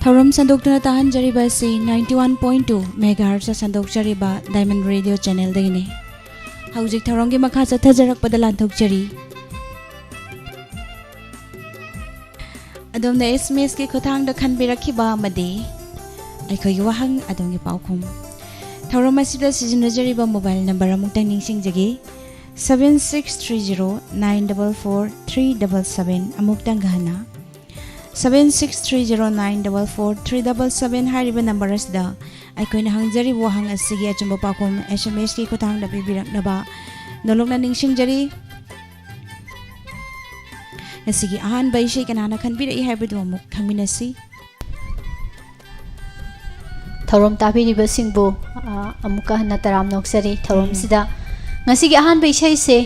Thauram sandokna tahan jariba si 91.2 MHz sandokjariba Diamond Radio channel dagine. Haujik thauram gi makha chathajarak padalan thokjari. Adom na SMS ki khotang da khanbirakhiba amadi aikhoi wahang adom gi Paokhum. Thauram asida sizinajariba mobile number amukta ningsingjagi 7630944377 amuktang gahana 7630944377 hariba number asda aikoina hangjari wahang asigi achumba Paokhum SMS ki khotang da bibiraknaba nolokna ningsingjari asigi ahan baishe kanana khanbirai haibadu amuk khangminasi Thauram tabiriba singbu amuka hana taram noksari thauram sida ngasigi ahan baishe se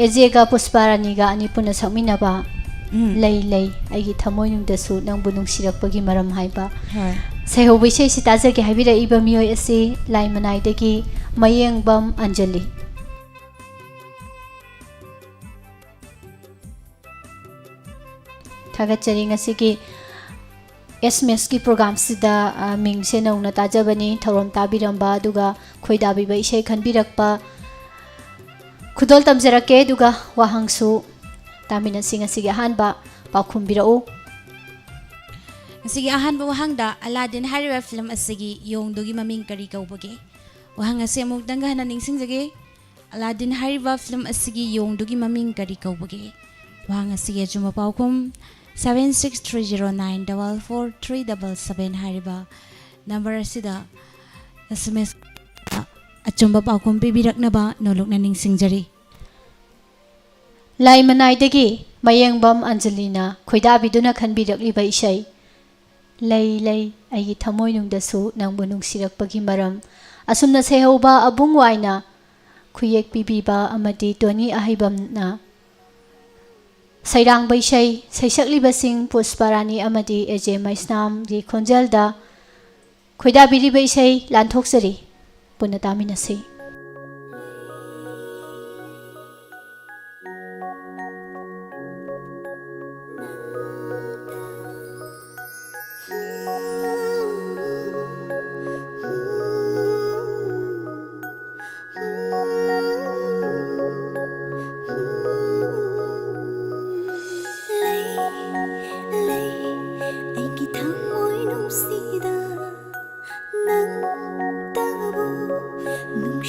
Esei ga Pusparani ga ani puna sakminaba lay lay aigi thamoi nungdasu nangbu nungsirakpagi maram haiba saiho baishe si tajagi haibira iba miyoi ase lai manai dagi mayengbam Anjali thagachari ngasigi SMS ki program sida ming se nauna tajabani thauram tabiramba duga khoidabiba isei khanbirakpa khudol tamjarake duga wahangsu tamina singa sige hanba Paokhum birau asigi ahanba wahangda Aladdin hariba film asigi yongdogi maming kari kaubage wahang ase amuk danga hana ningsingjage Aladdin hariba film asigi yongdogi maming kari kaubage wahang asigi achumba Paokhum 7630944377 hariba number asida SMS achumba Paokhum bibiraknaba nolokna ningsingjari lai manai dagi mayengbam Anjalina khoidabiduna khanbirakliba isei lay lay aigi thamoi nungdasu nangbu nungsirakpagi maram asumna sehauba abungwaina khuyek pibiba amadi toni ahaibamna sairang baisei saisakliba sing Pusparani amadi Esei Maisnam gi khonjalda khoidabiriba isei lanthokjari punna taminasi nung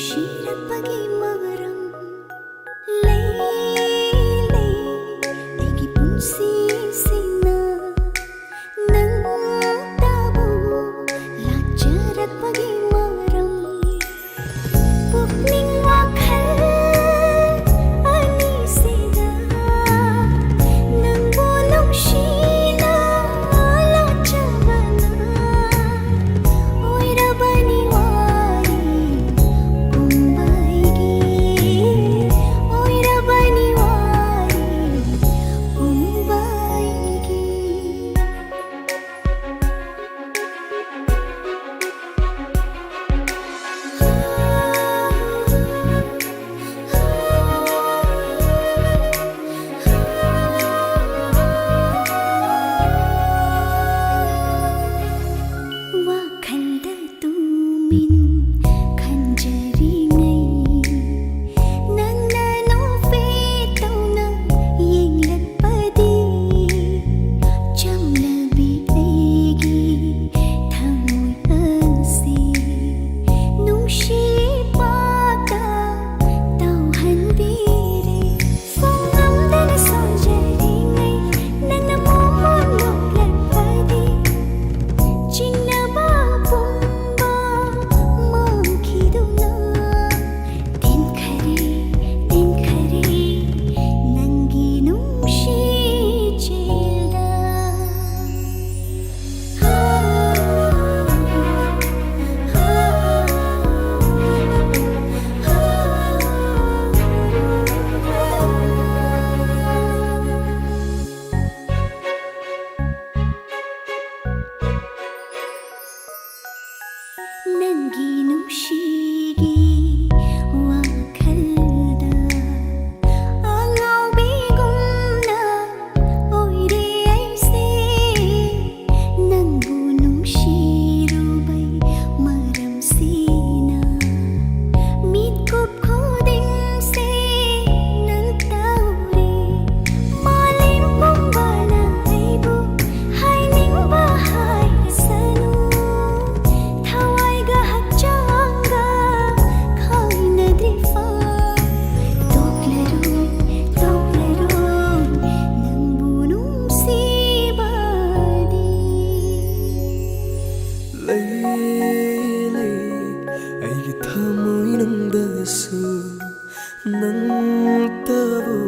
ꯇꯕꯨ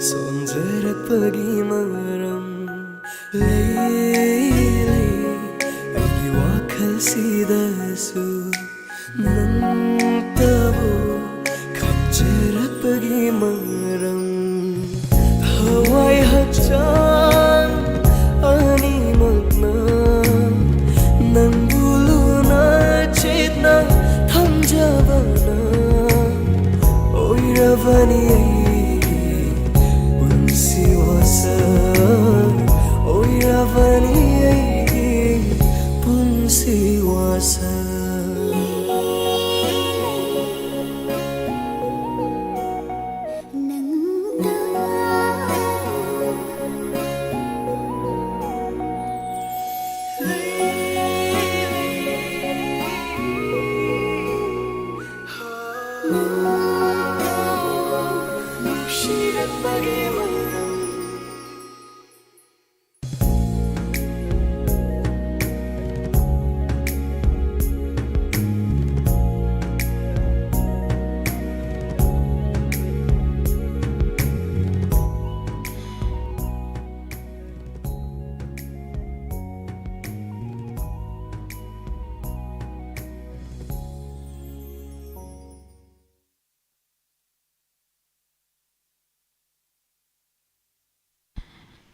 ꯁꯣꯟꯖꯔꯛꯄꯒꯤ ꯃꯔꯝ ꯂꯩ ꯑꯩꯒꯤ ꯋꯥꯈꯜꯁꯤꯗꯁꯨ ꯅꯪꯇꯕꯨ ꯈꯟꯖꯔꯛꯄꯒꯤ ꯃꯔꯝ ꯊꯋꯥꯏ ꯍꯛꯆꯥꯡ ꯑꯅꯤꯃꯛꯅ ꯅꯪꯕꯨ ꯂꯨꯅ ꯆꯦꯠꯅ ꯊꯝꯖꯕꯅ ꯑꯣꯏꯔꯕꯅꯤ ꯑꯩꯒꯤ ꯄꯨꯟꯁꯤ ꯋꯥꯁꯛ ꯑꯣꯏꯔꯕꯅꯤ ꯑꯩꯒꯤ ꯄꯨꯟꯁꯤ ꯋꯥꯁꯛ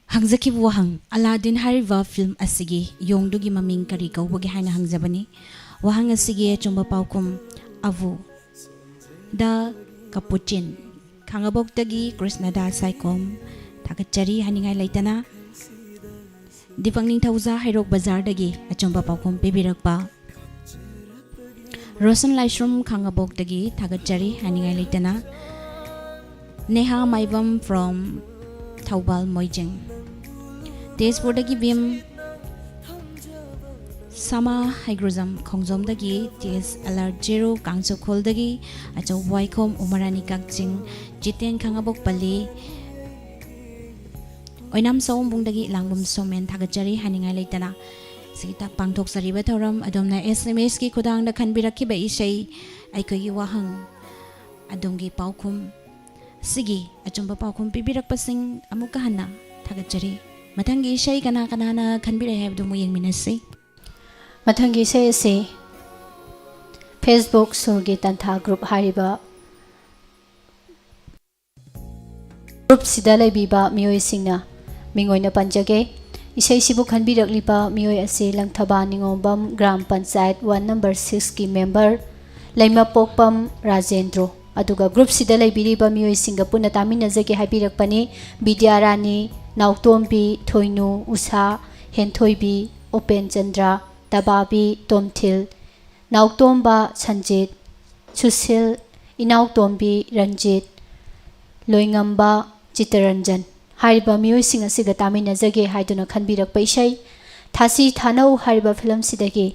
ꯍꯪꯖꯈꯤꯕ ꯋꯥꯍꯪ ꯑꯂꯥꯗꯤꯟ ꯍꯥꯏꯔꯤꯕ ꯐꯤल्म ꯑꯁꯤꯒꯤ ꯌꯣꯡꯗꯨꯒꯤ ꯃꯃꯤꯡ ꯀꯔꯤ ꯀꯧꯕꯒꯦ ꯍꯥꯏꯅ ꯍꯪꯖꯕꯅꯤ ꯋꯥꯍꯪ ꯑꯁꯤꯒꯤ ꯑꯆꯨꯝꯕ ꯄꯥꯎꯈꯨꯝ ꯑꯕꯨ ꯗ ꯀꯄꯨꯆꯤꯟ ꯈꯥꯡꯉꯕꯣꯛꯇꯒꯤ ꯀ꯭ꯔꯤꯁꯅꯗꯥꯁ ꯁꯥꯏꯈꯣꯝ ꯊꯥꯒꯠꯆꯔꯤ ꯍꯥꯏꯅꯤꯡꯉꯥꯏ ꯂꯩꯇꯅ ꯗꯤꯄꯛ ꯅꯤꯡꯊꯧꯖꯥ ꯍꯩꯔꯣꯛ ꯕꯖꯥꯔꯗꯒꯤ ꯑꯆꯨꯝꯕ ꯄꯥꯎꯈꯨꯝ ꯄꯤꯕꯤꯔꯛꯄ ꯔꯣꯁꯟ ꯂꯥꯏꯁ꯭ꯔꯨꯝ ꯈꯥꯡꯉꯕꯣꯛꯇꯒꯤ ꯊꯥꯒꯠꯆꯔꯤ ꯍꯥꯏꯅꯤꯡꯉꯥꯏ ꯂꯩꯇꯅ ꯅꯦꯍꯥ ꯃꯥꯏꯕꯝ ꯐ꯭ꯔꯣꯝ ꯊꯧꯕꯥꯜ ꯃꯣꯏꯖꯤꯡ तेजपुरदगी भीम समा हाइग्रोजम खोंजोमदगी तेज अलर्ट जेरो कांगचोखोलदगी अचौ वाइखोम उमरानी काकजिंग जितेन खांगाबोक पल्ली ओइनाम सौमबुंगदगी लांगबुम सोमेन थागचरी हानिंगाय लेतना सिता पांगथोक सरीबा थौरम अदोमना एसएमएस की खुदांगदा खनबिरखिबा इसै आइकोगी वाहंग अदोमगी पाउखुम सिगी अचुंबा पाउखुम पिबिरकपसिंग अमुका हन्ना थागचरी मथंगी इशै कना कनाना खनबिरे हाइबदु मु यंगमिनसै मथंगी इशै असे फेसबुक सुरगी तंथा ग्रुप हारिबा ग्रुप सिदा लैबिबा मियोय सिंगना मिंगोयना पंजगे इशै सिबु खनबिरकलिबा मियोय असे लंगथबा निंगोबम ग्राम पंचायत 1 नंबर 6 की मेंबर लैमा पोकपम राजेंद्र अदुगा ग्रुप सिदा लैबिरिबा मियोय सिंगा पुना तामिनजगे हाइबिरकपनी विद्यारानी नाउतोम्बी थोइनु उषा हेंथोइबी ओपेन चंद्रा तबाबी तोमथिल नाउतोम्बा संजित सुशील इनाउतोम्बी रंजित लोइंगम्बा चितरंजन हारिबा मियोइसिंग असिगा तामिनजगे हाइदुना खनबिरकपा इशै थासी थानौ हारिबा फिल्म सिदगी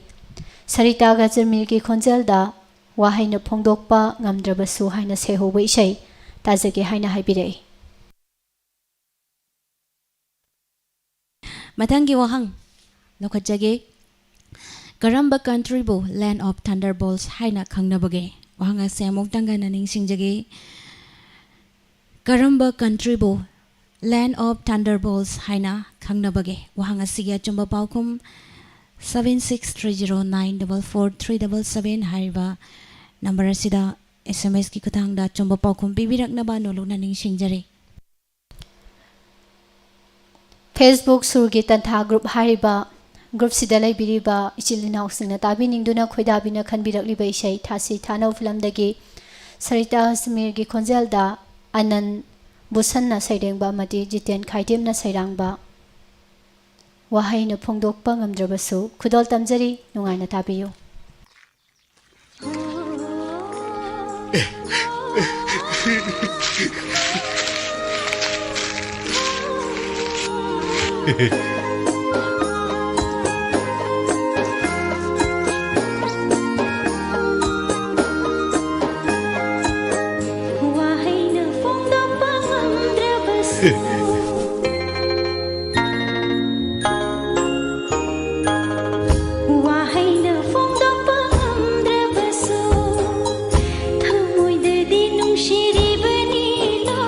सरिता गजरमिल की खोंजेलदा वाहैना फोंदोकपा ngamdrabasu हाइना सेहोबा इशै ताजगे हाइना हाइबिरई मथंगी वहंग लखजगे करम्बा कंट्री बो लैंड ऑफ थंडरबोल्ट्स हाइना खंगनबगे वहंग असे अमुक्तंगा ननिंगसिंगजगे करम्बा कंट्री बो लैंड ऑफ थंडरबोल्ट्स हाइना खंगनबगे वहंग असिगे अचुंबा पाउखुम 7630944377 हाइबा नंबर असिदा एसएमएस की खुतांगदा अचुंबा पाउखुम पिबिरकनबा नोलुना निंगसिंगजरे फेसबुक सुरगी तंथा ग्रुप हारिबा ग्रुप सिदा लैबिरिबा इचिलिनाउ सिंगना ताबिनिंगदुना खोइदाबिना खनबिरकलिबा इशै थासी थानौ फिल्मदगी सरिता समीरगी खोंजेलदा आनंद बुसन्ना सैरेंबा मदि Jiten खाइदेमना सैरांबा वाहैना फोंदोकपा ngamdrabasu खुदोल तमजरी नुंगाइना ताबियो Wahayna foंदोकपा ngamdrabasu Wahayna foंदोकपा ngamdrabasu Thamoidadi nungshiribani lo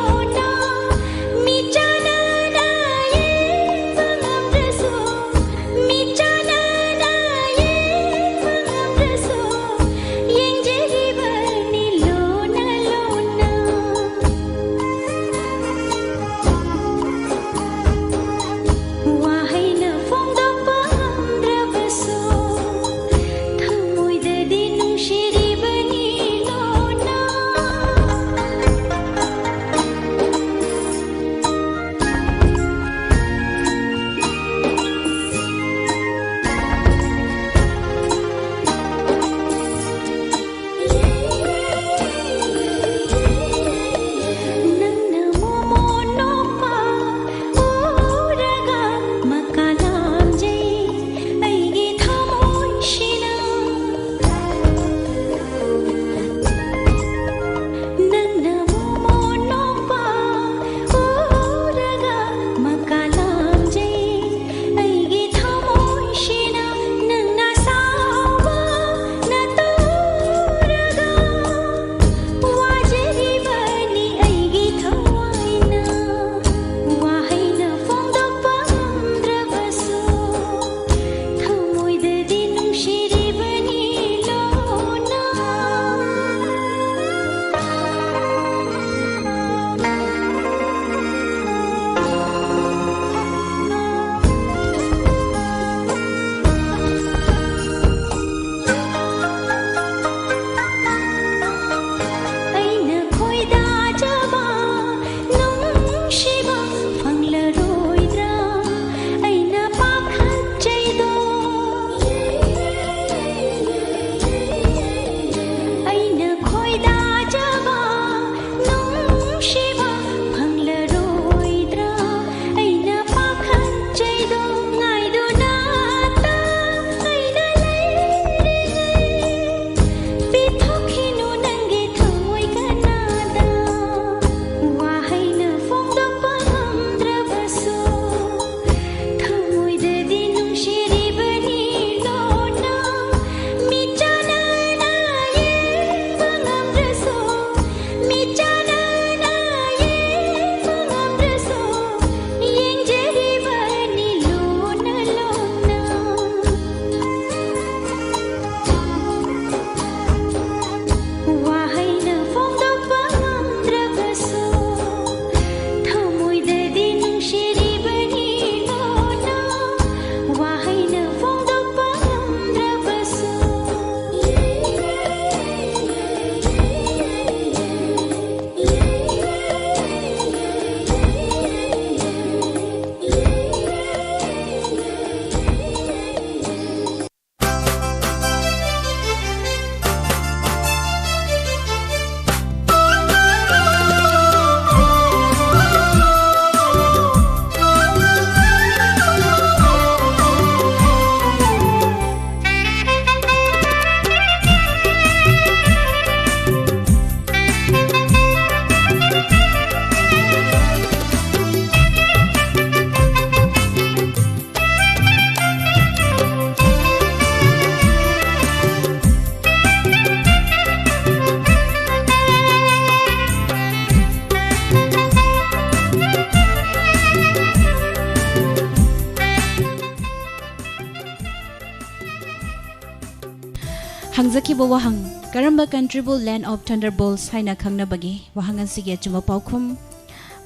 Hangzaki Wahang Karamba Countryable Land of Thunderbolts Haina Khangna Bagi Wahang Asigi Achumba Paokhum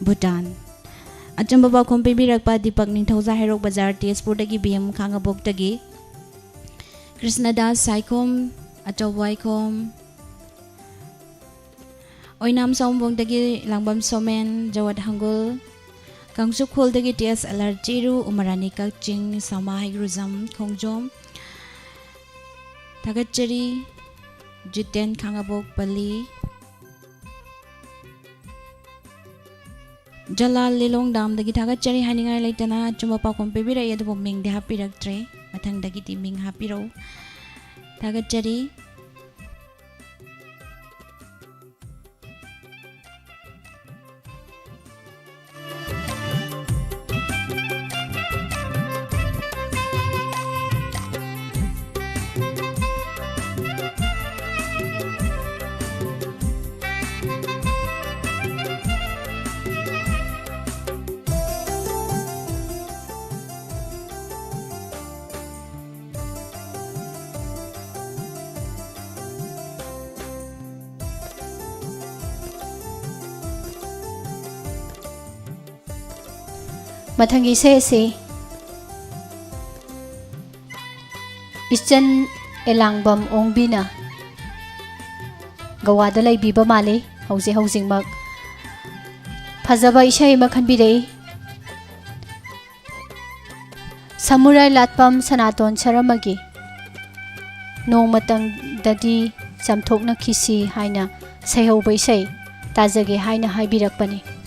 Bhutan Achumba Paokhum Pibirakpa Dipak Ningthauza Herok Bazar Tezpurdagi BM Khangabokdagi Krishnadas Saikhom Achawaikhom Oinam Sombongdagi Langbam Somen Jawad Hangul Kangsuk Holdagi Tias Alarjiru Umarani Kakching Sama Hagruzam Khongjom Tagachari Jiten Khangabok Pali Jalal Lilong Dam Dagi Tagachari Haningai Laitana Chumba Paokhum Pibira Yadu Ming De Happy Raktre Matang Dagi Timing Happy Ro Tagachari Mathangi Esei Ichan Elangbam Ongbina Gawada Laibiba Male Hausi Housing Mak Fazaba Esei Makhanbirei Samurai Latpam Sanaton Charamagi Nomatang Dadi Samthokna Kisi Haina Saihoba Esei Tajage Haina Haibirakpani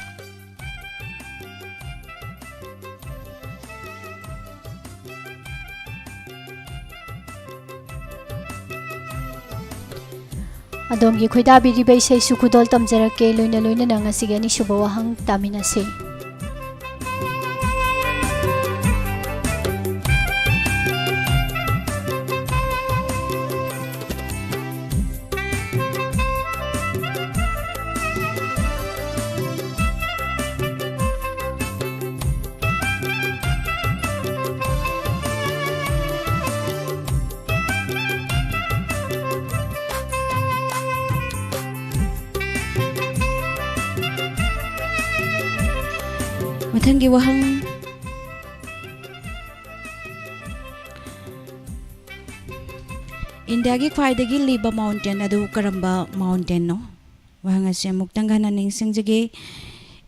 Adom gi khoida biri bai sei sukudol tamjara ke loina loina nanga sigani suba wahang tamina se Mathangi Wahang India gi khwaidagi liba mountain adu karamba mountain no Wahang ase muktanga na ningsingjage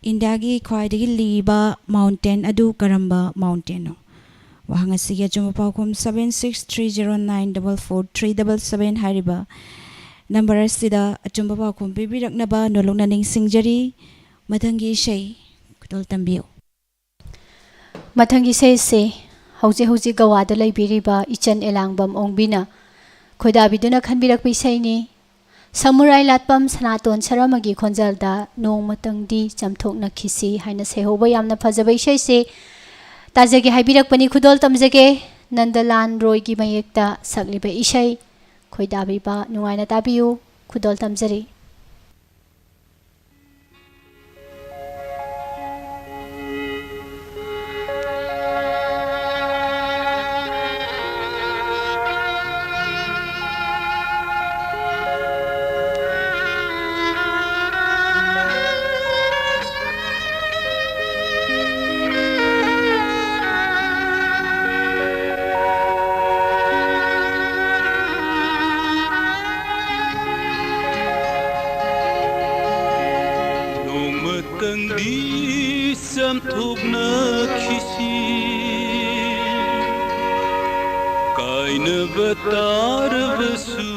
India gi khwaidagi liba mountain adu karamba mountain no Wahang ase gi Achumba Paokhum 7630944377 hariba number asida Achumba Paokhum pibiraknaba nolongna ningsingjari Mathangi Esei kudol tambiu Mathangi Esei Hauji Gawada Laibiriba Ichan Elangbam Ongbina Khoida biduna Khanbirakpa Esei ni Samurai Latpam Sanaton Charamagi Khonjalda Nomatangdi Chamthokna Khisi Haina Saihoba Yamna Fazaba Esei se Tajage Haibirakpani Khudol Tamjage Nandalan Roy gi Mayekta Sakliba Esei Khoida biba Nungaina Tabiu Khudol Tamjari Di samthokna khisi kaina batar basu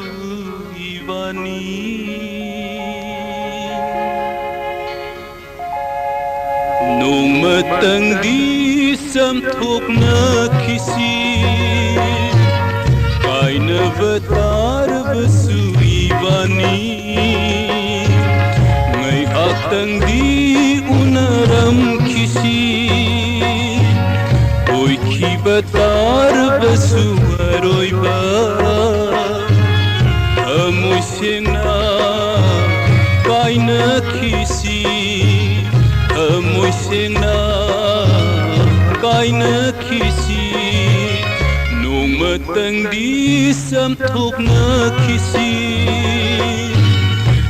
ibani nomatang di samthokna khisi kaina batar basu ibani ngai hatang di unaram khisi oi ki batar basu aroiba amoi sena kaina khisi amoi sena kaina khisi noma Nomatangdi samthokna kisi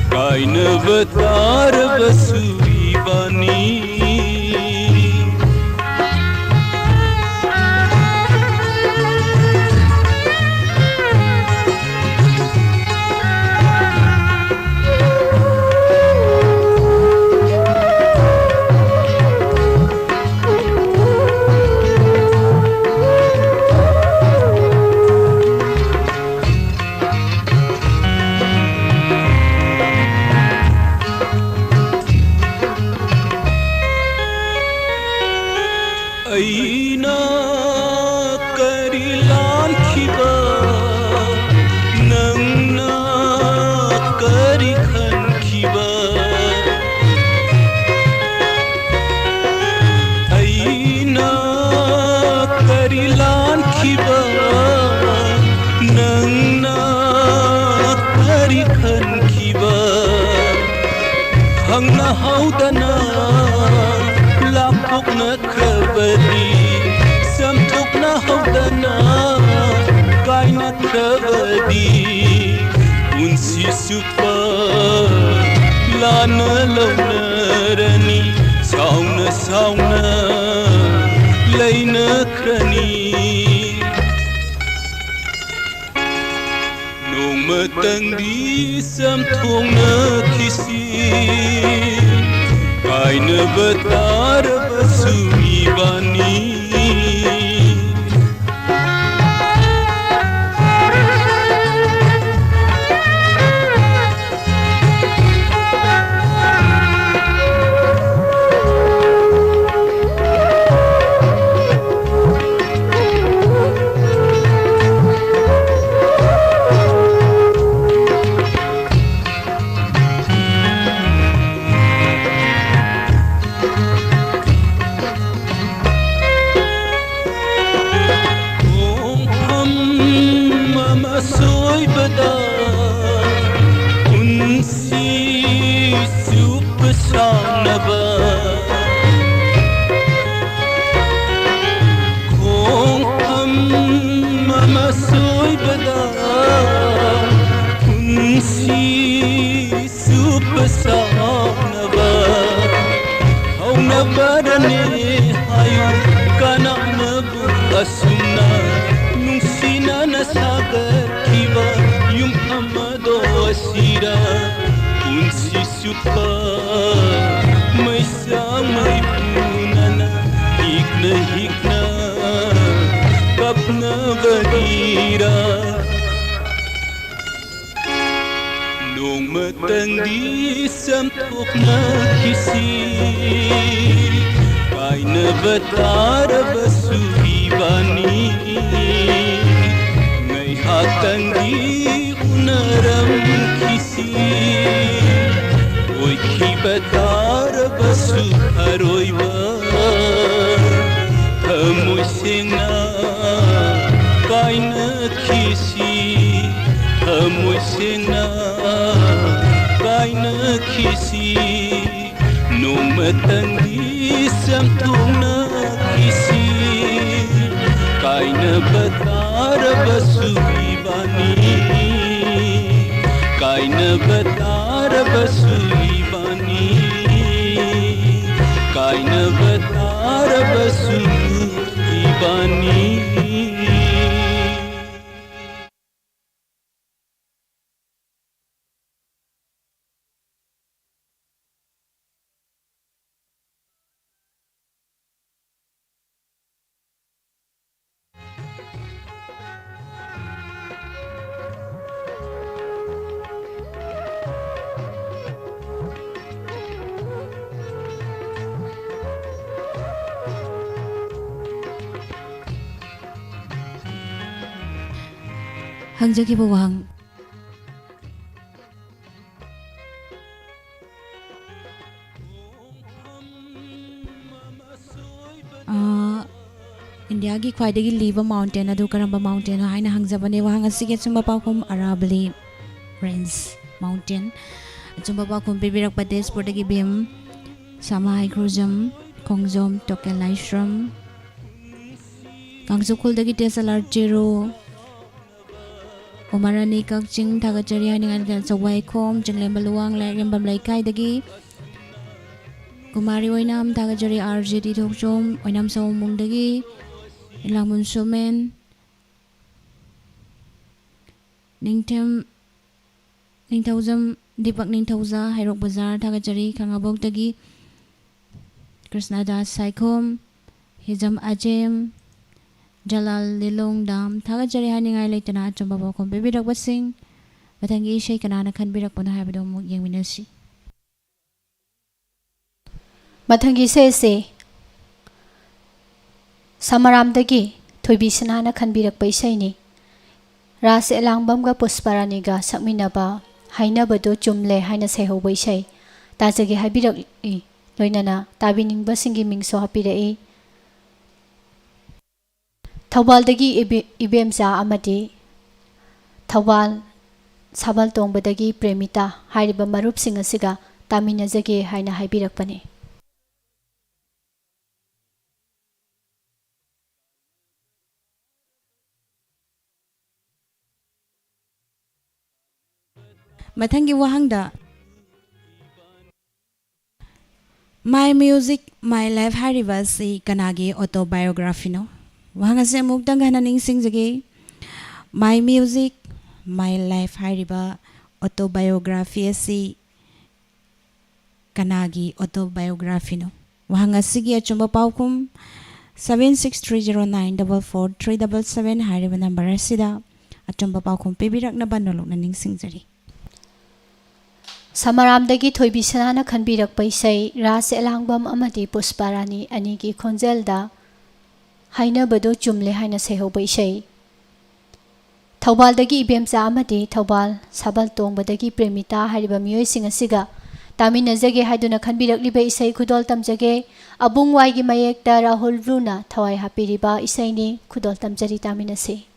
Kaina batar basui bani Aina karilan khiba nangna kari khan khiba Aina karilan khiba nangna kari khan khiba hangna haudana lakokna khabari samthokna haudana kaina khabari unsi supa lana launa rani sauna sauna laina krani nomatangdi samthokna kisi Kaina batar basui bani Asuna nungsina na sagar kiba yung amado asira unsi supa may samay punana hikna kapna badira nung matangdi samthokna kisi kaina batar basui bani ngai hatangdi unaram kisi oi ki batar basu haroiba thamoi sengna kaina kisi thamoi sengna kaina kisi nomatangdi samthokna kisi kaina batar basui bani kaina batar basui bani kaina batar basui bani Hangjagiba Wahang India ki khwaidagi liba mountain adu karamba mountain haina hangjabane Wahang asige chumba Paokhum Arabali Range mountain chumba Paokhum bibirak padesh podagi bim samai krujam kongjom tokel naishram kangsukhul dagi tesalar jero Umarani Kakching Tagachari Haningan sa Wahang Jinglem Baluang Larimbam Laikai Kumari Wainam Tagachari RGD Tokchom Wainam sa Mungdagi Ilamun Sumen Ningtam Ningtauzam Dipak Ningtauza Hairok Bazar Tagachari Kangabog Tagi Krishnada Saikom Hizam Ajem Jalal Lilong Dam Tagachari Haningai Laitana Chamba Paokhum Bibirak Basing Batangi Esei Kanana Kan Birak Puna Habado Yang Minasi Mathangi se Samaramdagi Thoibi Sanana Kan Birak Paisai ni Ras Elangbam ga Pusparani ga Sakminaba Hainabado Jumle Haina Seho Baisai Tajagi Habirak I Loinana Tabining Basingi Mingso Hapirai Thawaldagi Ibemza Amadi Thawal Sabal Tongbadagi Premita Hariba Marup Sing asiga Taminazage Haina Habirakpani Mathangi Wahangda My Music My Life Harivasi Kanagi Autobiography no Wahang ase mukdang hananing singjage My Music My Life Hariba Autobiography ase Kanagi Autobiography no Wahang asigi achumba Paokhum 7630944377 hariba number asida achumba Paokhum pibirak na banolok naning singjari Samaramdagi Thoibi Sanana Khanbirak Paisai Ras Elangbam Amadi Pusparani Anigi Khonjelda Hainabado Jumle Haina Seho Baisai Thawbaldagi Ibemza Amadi Thawbal Sabal Tongbadagi Premita Hariba Miyoi Sing asiga Taminazage Haiduna Khanbirak Liba Esei Khudol Tamjage Abung Waigi Mayekta Rahul Runa Thawai Hapiriba Esei ni Khudol Tamjari Taminase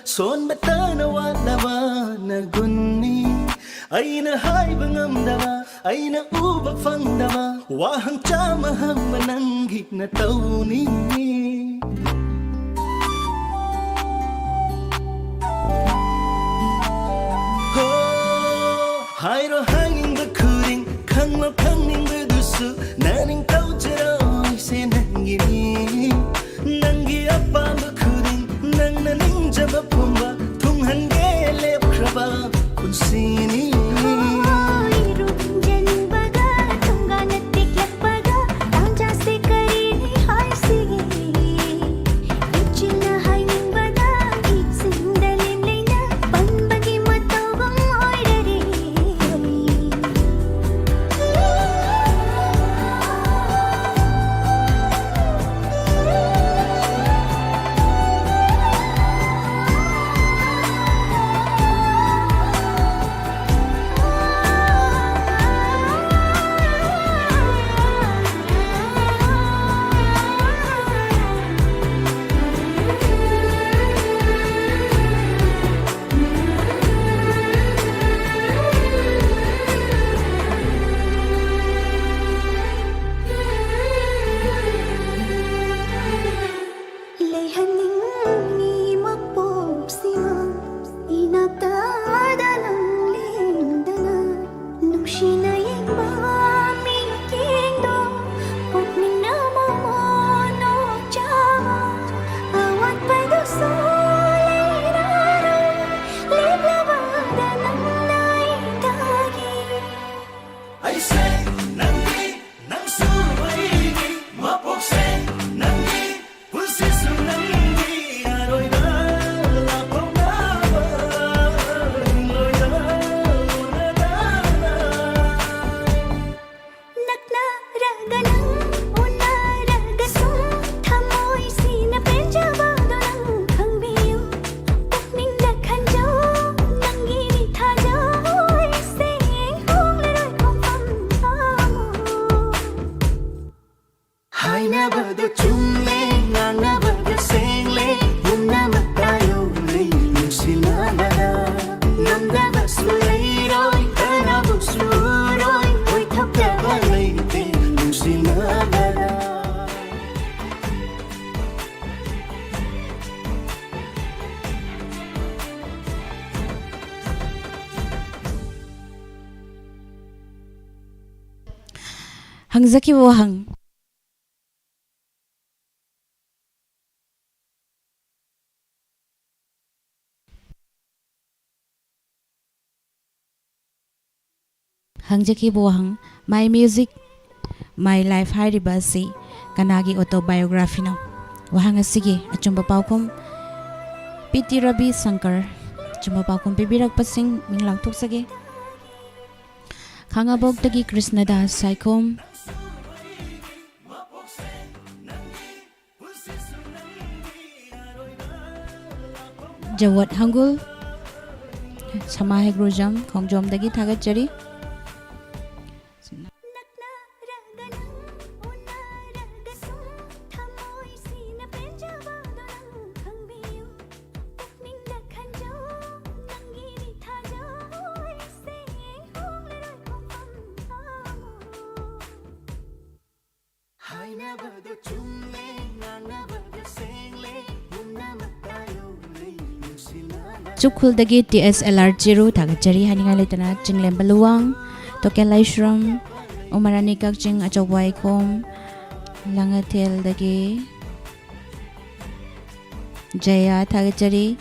Son batana wadava nagunni Aina hai bangamdava Aina ubak fangdava Wahang chamaham mananggit na tauni Hairo hanging bakuring Kanglo kanging badusu Naning tau jero se nangini Nangi apa bakuring Nang naning jaba pumba Tung hange lep kraba kunsini Bagi Hainabado chumle nganabado sengle Yumna matayo lay nungsinamada Namdaba sulayroy Kanabu suroy Oy thapdaba layte nungsinamada Hangzaki Wahang. Hangjaki Wahang. My music, my life hariba si kanagi autobiography na. Wahang asige achumba Paokhum. Piti Rabi Sankar. Chumba Paokhum bibirak pasing minglang tuksage. Khangabog tagi Krishna Das Saikom. Jawat Hangul Samaheg Rojam Kongjom dagi Thagat Jari Chukul dagi TSLR Jiru Thagat Jari Haninga Litana Jinglem Baluang Token Laishram Umarani Kakjing Achawai Kom Langatel dagi Jaya Thagat Jari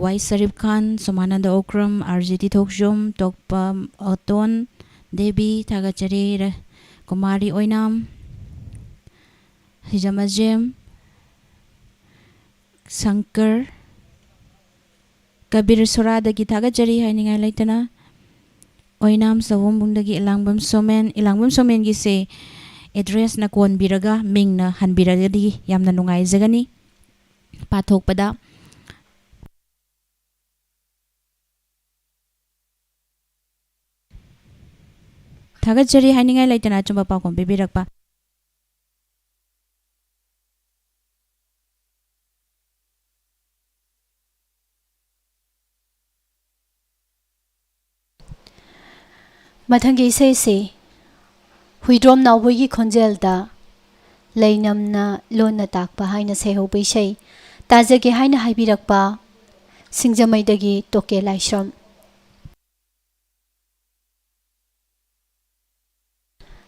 Y Sarif Khan Somananda Okram RGT Thokjum Tokpa Oton Devi Thagat Jari Kumari Oinam Hijamajem Sankar Kabir Sura dagi Thagat Jari Haninga Laitana Oinam Sawom Bundagi Ilangbam Somen gi se address na kon biraga ming na hanbiraga di yamna nungai jagani pathok pada Thagat Jari Haninga Laitana chumba Paokhum bibirakpa Mathangi Esei se Huidrom Nauboigi Khonjelda Leinamna Lonna Takpa Haina Sehoba Esei Tajage Haina Haibirakpa Singjamaidagi Toke Laishram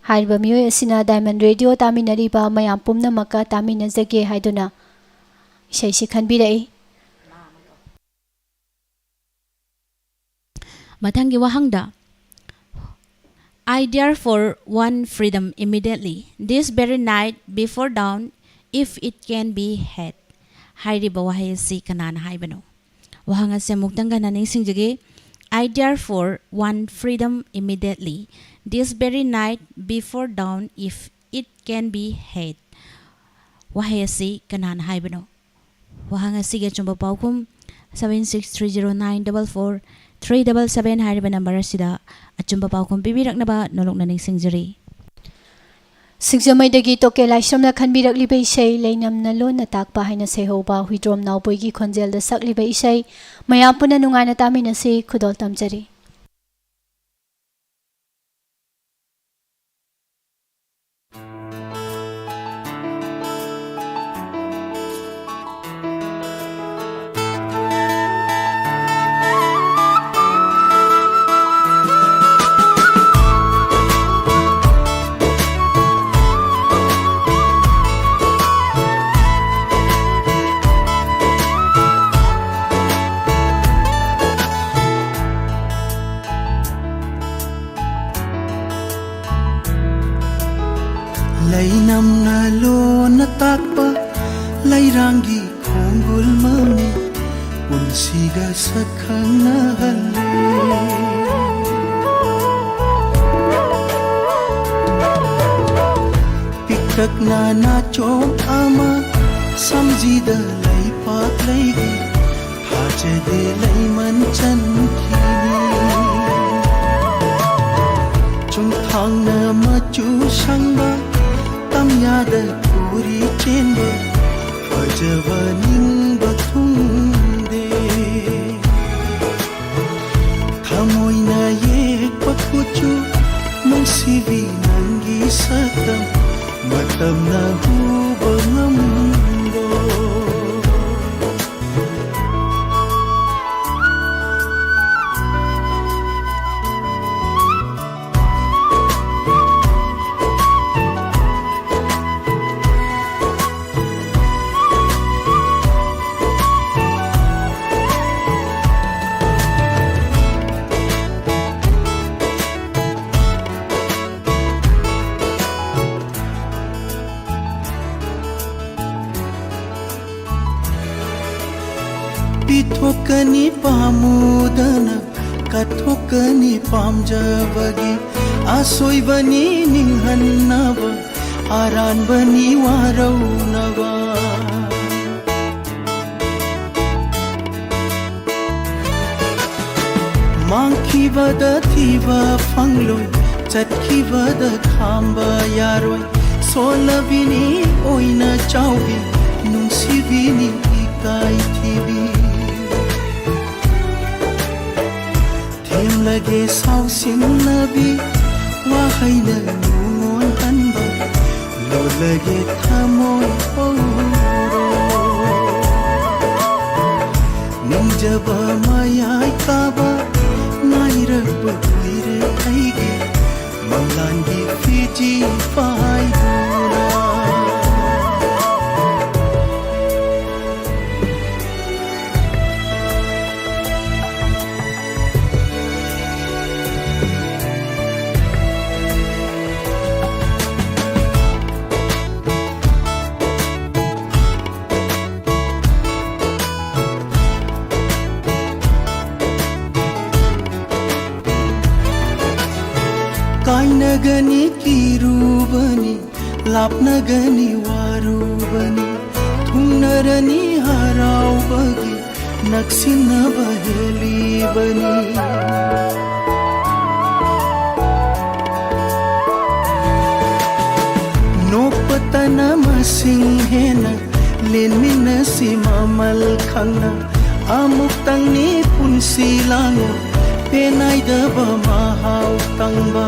Hariba Mioy Asina Diamond Radio Taminariba Mayam Pumnamaka Taminazage Haiduna Esei si khanbirai Mathangi Wahangda I therefore want freedom immediately, this very night before dawn, if it can be had. Hairiba wahay si kanana haibano. Wahanga se muktanga naning singjage. I therefore want freedom immediately, this very night before dawn, if it can be had. Wahay si kanana haibano. Wahanga sige chumba Paokhum 7630944377 hariba number sida achumba Paokhum bibiraknaba nolok naning singjari Singjamaidagi Toke Laishramna khanbirakliba Esei Leinamna Lonna Takpa Haina Sehoba Huidrom Nauboigi Khonjelda sakliba Esei mayam puna nungaina taminasi khudol tamjari Lainamna Lonna Takpa Lairangi Khongul Mami Unsiga Sakhangna Halle Pikakna Na Chom Ama Samjida Laipak Laigi Hajade Laiman Chankini chung thang na machu sangba tam yada puri chenba fajava ningba thungde thamoi na yek pakuchu nungsibi nangi sakam matam na huba ngamdo Pithokani pamudana kathokani pamjabagi asoi bani ninghannaba aran bani waraunaba mangkhibada thiba phangloi chatkibada khamba yaroi solabini oina chaubi nungsibini ikai thibi lage sau sim nabi wahai na nungon hanba lo lage thamoi poro ning jaba mayai kaba nairak buire aige manglangi fiji pai dura Kainagani kirubani lapnagani warubani thungnarani haraubagi naksina baheli bani nopatana masing hena lenmina simamal khangna amuk tangni punsi lango penai daba mahau tangba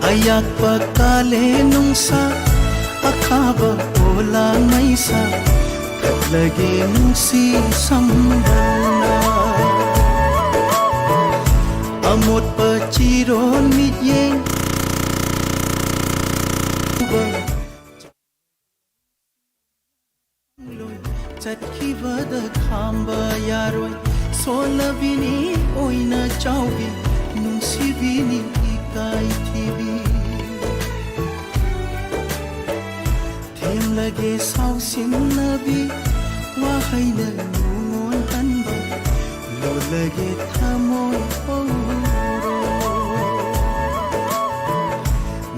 ayak pakale nungsa akhaba ola maisa katlage nungsi sambana amot pachiron mityeng chatkibada khamba yaroi solabini oina chaubi nungsibini ikai thibi them lage sau sim nabi wahai na nungon hanba lo lage thamoi poro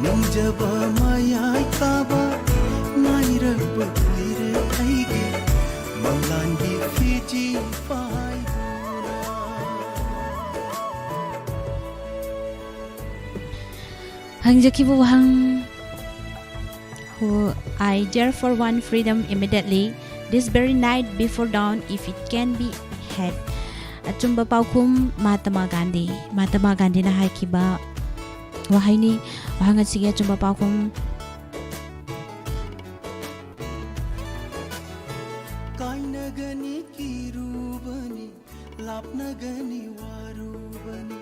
ning jaba mayai kaba nairak buire aige manglangi fiji pai Hangjakibu Wahang, who I therefore want freedom immediately, this very night before dawn, if it can be had. Achumba Paokhum Mahatma Gandhi na haikiba wahai ni Wahang at sige Achumba Paokhum kainagani kirubani lapnagani warubani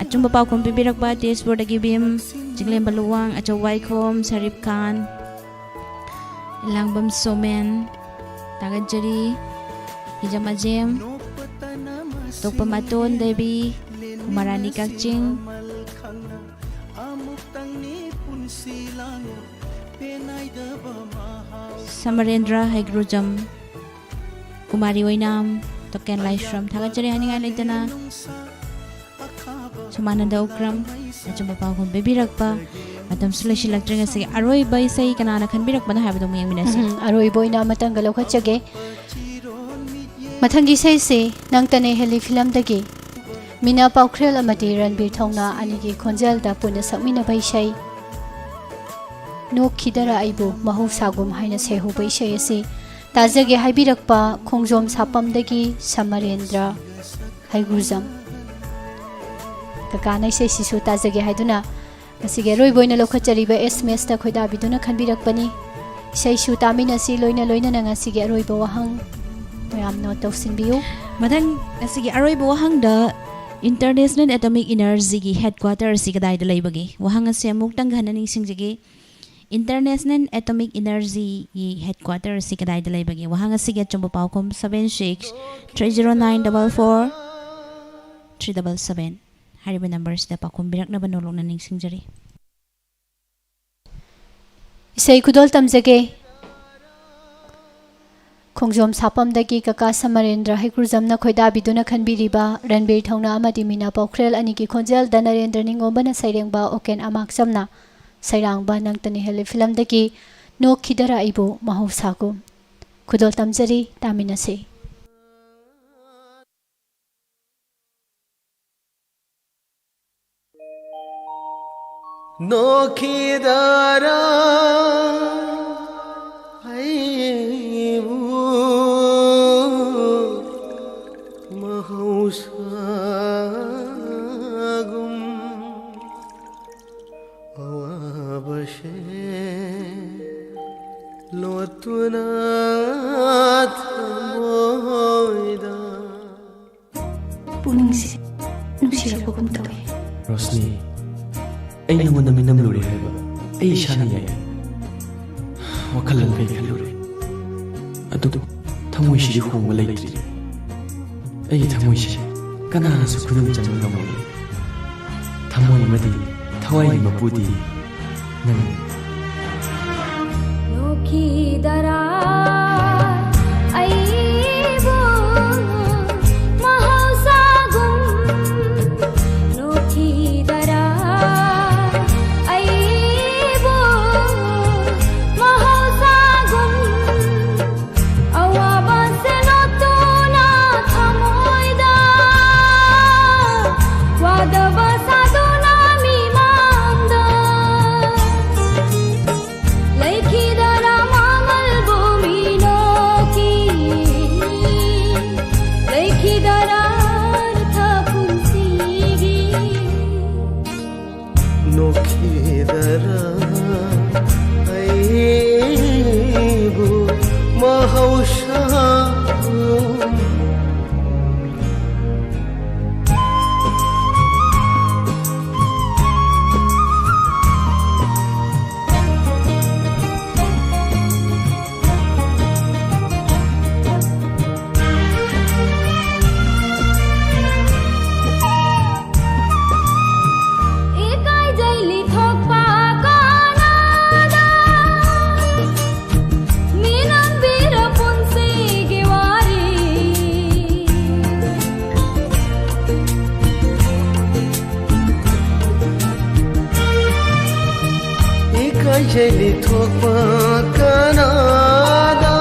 Achumba Paokhum pipirakba Tezpur dagi bim Jinglem Baluwang Achawai Khom Sarip Khan Langbam Somen Tagajari Hijam Ajem Tokpa Maton Devi Umarani Kakching Samarendra Haigrujam Kumari Wainam Token Laishram Tagajari Haninga Laitana Sumananda Okram Achumba Paokhum pipirakba Matam Sulashi Lakdringa Sige Aroi Bai Sei Kanana Khanbirakba na habadong miyang minasi Aroi boy na matanggal khachage Mathangi sei se nang tane heli film dagi Meena पाउख्रेल अमदी Ranbir थौना अनिगी खोंजेल दा पुना सकमिना बैसै नोखिदरा आइबु महौसागुम हाइना सेहु बैसै असि ताजगे हाइबिरकपा खोंजोम सापमदगी समरेंद्र हाइगुरजम ककानै से सिसु ताजगे हाइदुना मसिगे रोइबोइना लोखचरिबा SMS ता खोइदा बिदुना खनबिरकपनी इसेसु तामिनसि लोइना लोइना नंगासिगे रोइबो वहांग मयाम नोट तौसिनबियु मदंग असिगी अरोइबो वहांग द इंटरनेशनल एटॉमिक एनर्जी की हेडक्वार्टर असि कदाइ द लैबगे वहांग असे अमुक्तंग हननिंग सिंगजगे इंटरनेशनल एटॉमिक एनर्जी की हेडक्वार्टर असि कदाइ द लैबगे वहांग असिगे चंबो पावखुम 76309437 हारिबा नंबर सिदा पावखुम बिरकनबा नोलोंना निंगसिंगजरी इसै खुदोल तमजगे खोंजोम सापमदगी कका समरेंद्र हाइगुरजमना खोइदा बिदुना खनबिरिबा रणबीर थौना अमदी मीना पाउख्रेल अनिगी खोंजेल द नरेंद्र निंगोबना सैरेंबा ओकेन अमाक्समना सैरांबा नंगतनि हेले फिल्मदगी नोखिदरा आइबु महौसागु खुदोल तमजरी तामिनसे नोखिदरा mahusagum awabashe lotuna thamoida पुनिंगसे नुसिरकगुम तवे रोशनी ऐ नंगोंदा मिनम लुरे हैबा ऐ इशाना याय वखलन पे खलुरे अदु थमोइसि होंग लैत्रि ऐ थमोइसि कनानासु खुदुम चंग गमोइ थमोइ मदि थवाइ मपुदी नंग नोखिदरा Jeli thokpa kanada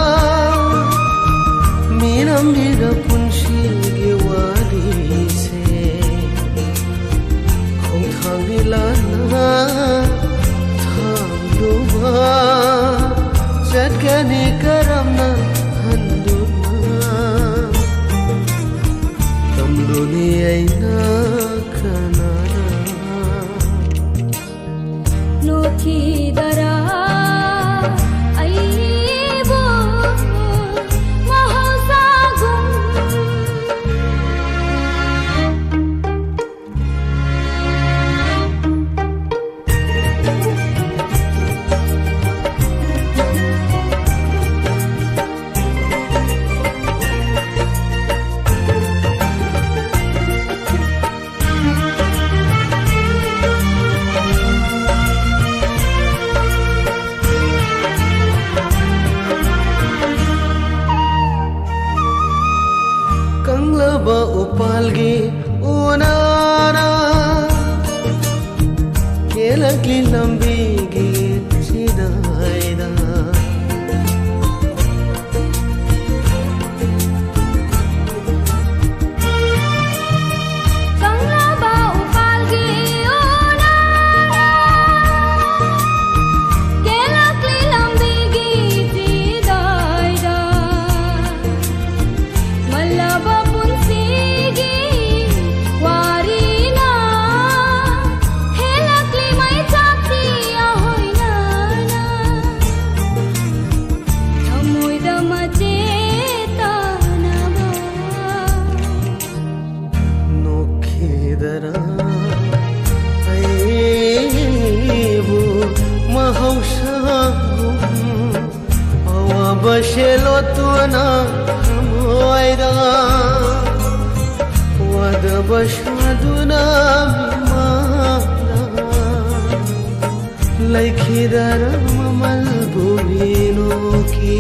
minam mira punshi ge wari se khong thangilana thamluwa jatkani karamna handuna tamluni aina kanada नोखिदरा आइबु महौसागुम ꯂꯩꯈꯤꯗꯔꯥ ꯑꯩꯕꯨ ꯃꯍꯧꯁꯥꯒꯨꯝ ꯑꯋꯥꯕ ꯁꯦꯜꯂꯣꯠꯇꯨꯅ ꯊꯃꯣꯏꯗ ꯋꯥꯗꯕ ꯁꯥꯗꯨꯅ ꯃꯤꯃꯥꯡꯗ ꯂꯩꯈꯤꯗꯔꯥ ꯃꯃꯜꯕꯨ ꯃꯤꯅꯣꯛꯀꯤ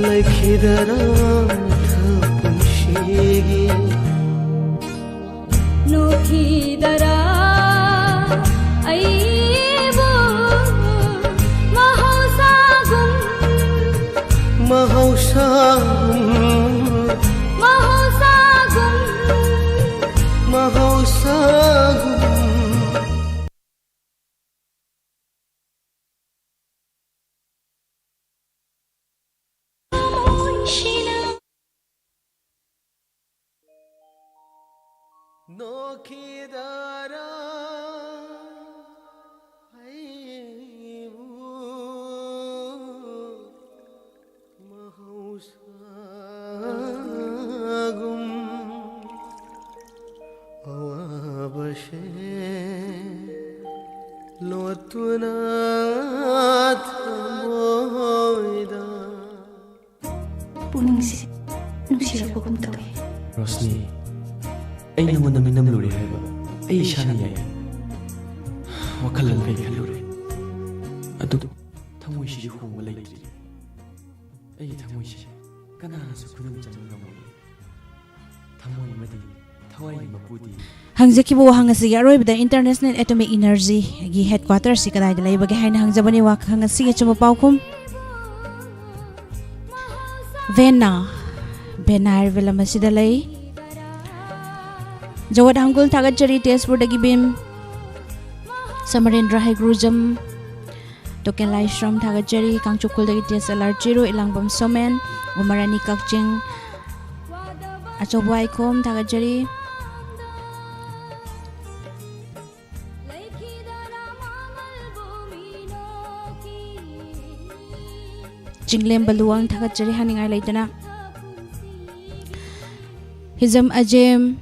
ꯂꯩꯈꯤꯗꯔꯥ ꯄꯨꯟꯁꯤꯒꯤ ꯅꯣꯛꯈꯤꯗꯔꯥ ꯑꯩꯕꯨ ꯃꯍꯧꯁꯥꯒꯨꯝ ꯃꯍꯧꯁꯥꯒꯨꯝ ꯃꯍꯧꯁꯥꯒꯨꯝ 노키다라 아이부 마하우사금 어와버셰 로투나 타모이다 ꯄꯨꯛꯅꯤꯡꯁꯦ ꯅꯨꯡꯁꯤꯔꯛꯄꯒꯨꯝ ꯇꯧꯏ Rosni, ay nangon namin namluri haiba. Ay siya na yaya. Wakalan kay kaluri. Adu, thamoy siya kung walay diri. Ay thamoy siya. Kanana sa kunang dyan namoy. Thamoy madi, thaway mapudi. Hangzaki bo wahang asigi aroy bida International Atomic Energy gi headquarters si kadai dalay bagi haina hangzabani wahang asigi chuma Paokhum. Benar velam asidalay. Jawad hangul tagat jari Tezpur dagi bim. Samarendra hai grujam. Token lai shram tagat jari kangchukul dagi tes alarjiro ilang bam somen. Umarani kakjing. Achobwai kom tagat jari. Jinglem baluang tagat jari haningai laitana. Hizam ajem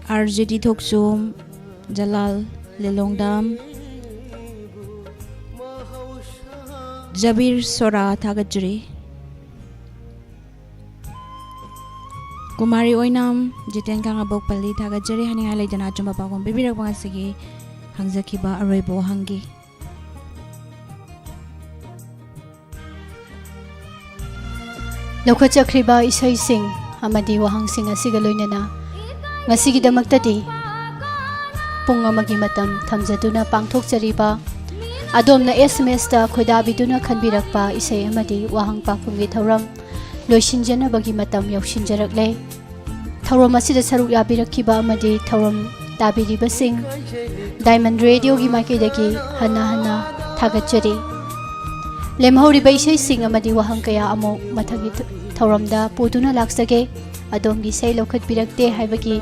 RJT Thoksum Jalal Lelongdam Jabir Sora Thagajri Kumari Oinam Jiten Kangabok Pali Thagajri Haningai Laidana Chuma Paokhum Bibirak Bangasigi Hangzakiba Aroibo Hangi ꯂꯧꯈꯠꯆꯈ꯭ꯔꯤꯕ ꯏꯁꯩꯁꯤꯡ amadi wahangsing asiga loinana ngasigidamaktadi pung amagi matam thamjaduna pangthokjariba adomna SMS ta khoidabiduna khanbirakpa isai amadi wahang pakhumgi thauram loisinjanabagi matam yaushinjarakle thauram asida saruk yabirakhiba amadi thauram tabiriba sing Diamond Radio gi maikidagi hana thagachari lemhauriba isai sing amadi wahang kaya amo mathagi thauramda puduna laksage adomgi sei lokhat birakte haibagi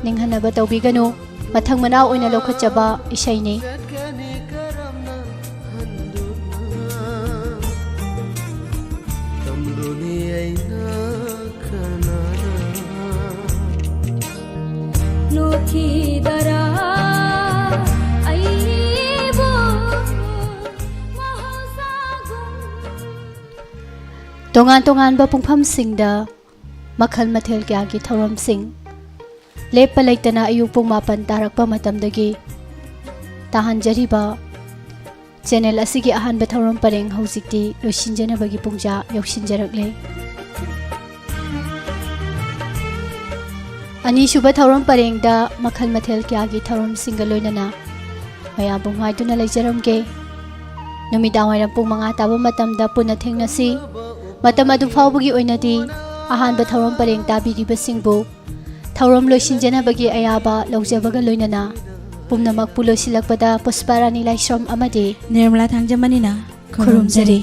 ninghanaba tawbiganu mathang manau oina lokhat chaba isaini 노키다라 아이보 tongan ba pungpham singda makhal mathel kya gi thoram sing lepa laitana ayuk pung mapan tarakpa matamdagi tahanjari ba channel asigi ahan ba thoram pareng hausikti losinjana bagi pungja yoksinjarakle ani shuba thoram pareng da makhal mathel kya gi thoram singaloinana maya bunghai duna leijaramge numidawairam pung manga taba matamda puna thengnasi matam adu phawbugi oinadi ahan ba thauram pareng tabiriba singbu thauram loisinjanabagi ayaba lawjabaga loinana pumnamak pulosilakpada pusparani laishram amadi Nirmala Thangjamanina Khurumjari